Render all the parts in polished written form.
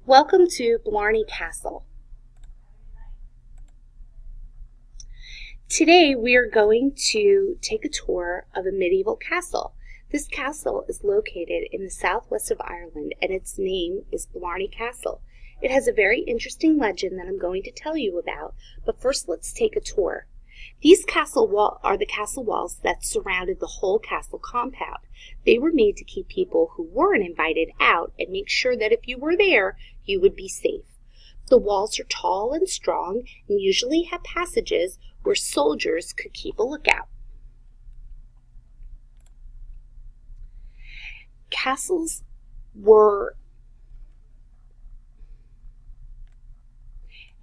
Welcome to Blarney Castle. Today we are going to take a tour of a medieval castle. This castle is located in the southwest of Ireland and its name is Blarney Castle. It has a very interesting legend that I'm going to tell you about, but first let's take a tour. These are the castle walls that surrounded the whole castle compound. They were made to keep people who weren't invited out and make sure that if you were there, you would be safe. The walls are tall and strong and usually have passages where soldiers could keep a lookout. Castles were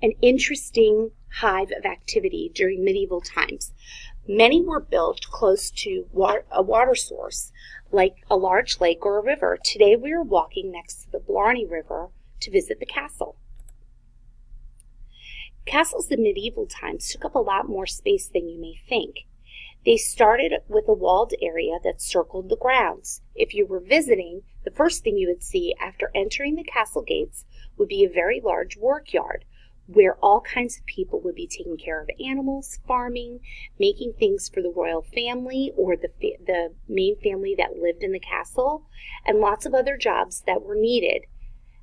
an interesting hive of activity during medieval times. Many were built close to a water source, like a large lake or a river. Today we are walking next to the Blarney River to visit the castle. Castles in medieval times took up a lot more space than you may think. They started with a walled area that circled the grounds. If you were visiting, the first thing you would see after entering the castle gates would be a very large workyard, where all kinds of people would be taking care of animals, farming, making things for the royal family or the main family that lived in the castle, and lots of other jobs that were needed.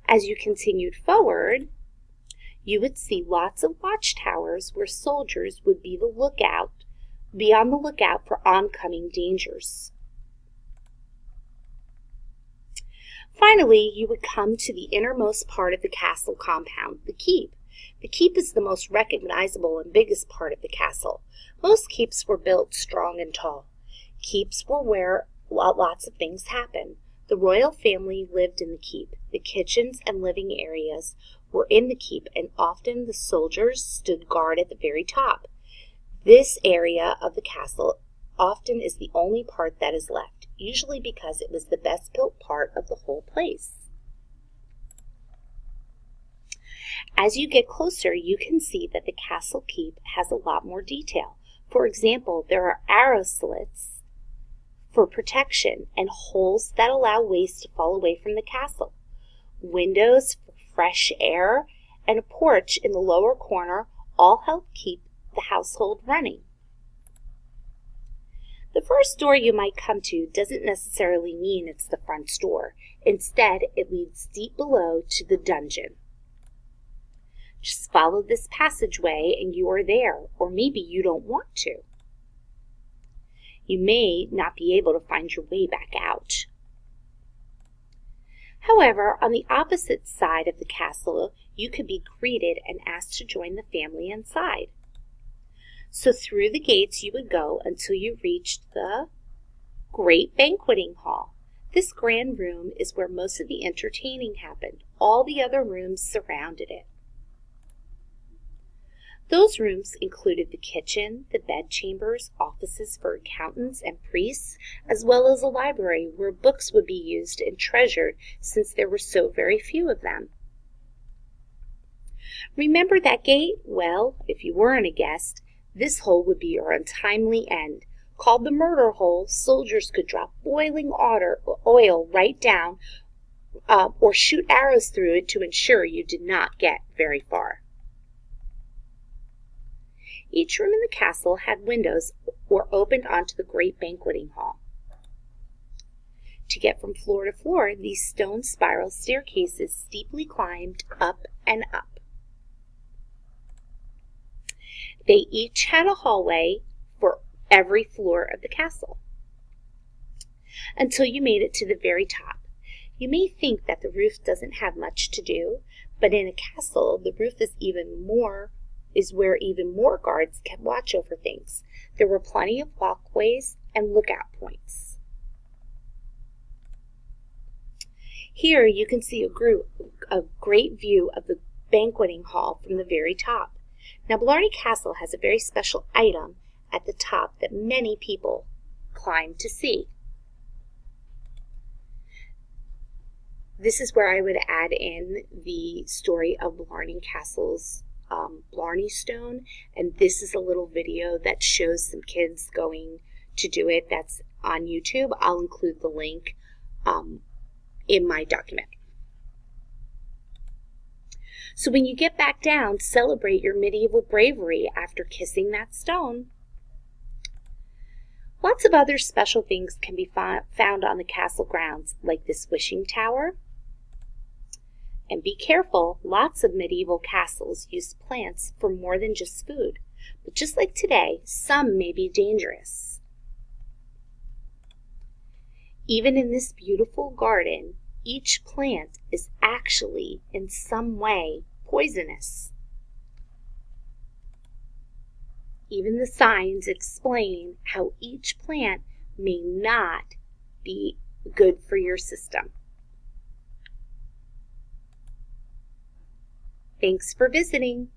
As you continued forward, you would see lots of watchtowers where soldiers would be on the lookout for oncoming dangers. Finally, you would come to the innermost part of the castle compound, the keep. The keep is the most recognizable and biggest part of the castle. Most keeps were built strong and tall. Keeps were where lots of things happened. The royal family lived in the keep. The kitchens and living areas were in the keep, and often the soldiers stood guard at the very top. This area of the castle often is the only part that is left, usually because it was the best built part of the whole place. As you get closer, you can see that the castle keep has a lot more detail. For example, there are arrow slits for protection and holes that allow waste to fall away from the castle. Windows for fresh air and a porch in the lower corner all help keep the household running. The first door you might come to doesn't necessarily mean it's the front door. Instead, it leads deep below to the dungeon. Just follow this passageway and you are there, or maybe you don't want to. You may not be able to find your way back out. However, on the opposite side of the castle, you could be greeted and asked to join the family inside. So through the gates you would go until you reached the great banqueting hall. This grand room is where most of the entertaining happened. All the other rooms surrounded it. Those rooms included the kitchen, the bedchambers, offices for accountants and priests, as well as a library where books would be used and treasured since there were so very few of them. Remember that gate? Well, if you weren't a guest, this hole would be your untimely end. Called the murder hole, soldiers could drop boiling oil right down or shoot arrows through it to ensure you did not get very far. Each room in the castle had windows or opened onto the great banqueting hall. To get from floor to floor, these stone spiral staircases steeply climbed up and up. They each had a hallway for every floor of the castle, until you made it to the very top. You may think that the roof doesn't have much to do, but in a castle, the roof is where even more guards kept watch over things. There were plenty of walkways and lookout points. Here you can see a great view of the banqueting hall from the very top. Now, Blarney Castle has a very special item at the top that many people climb to see. This is where I would add in the story of Blarney Castle's Blarney Stone, and this is a little video that shows some kids going to do it. That's on YouTube. I'll include the link in my document. So when you get back down, celebrate your medieval bravery after kissing that stone. Lots of other special things can be found on the castle grounds, like this wishing tower. And be careful, lots of medieval castles used plants for more than just food. But just like today, some may be dangerous. Even in this beautiful garden, each plant is actually in some way poisonous. Even the signs explain how each plant may not be good for your system. Thanks for visiting.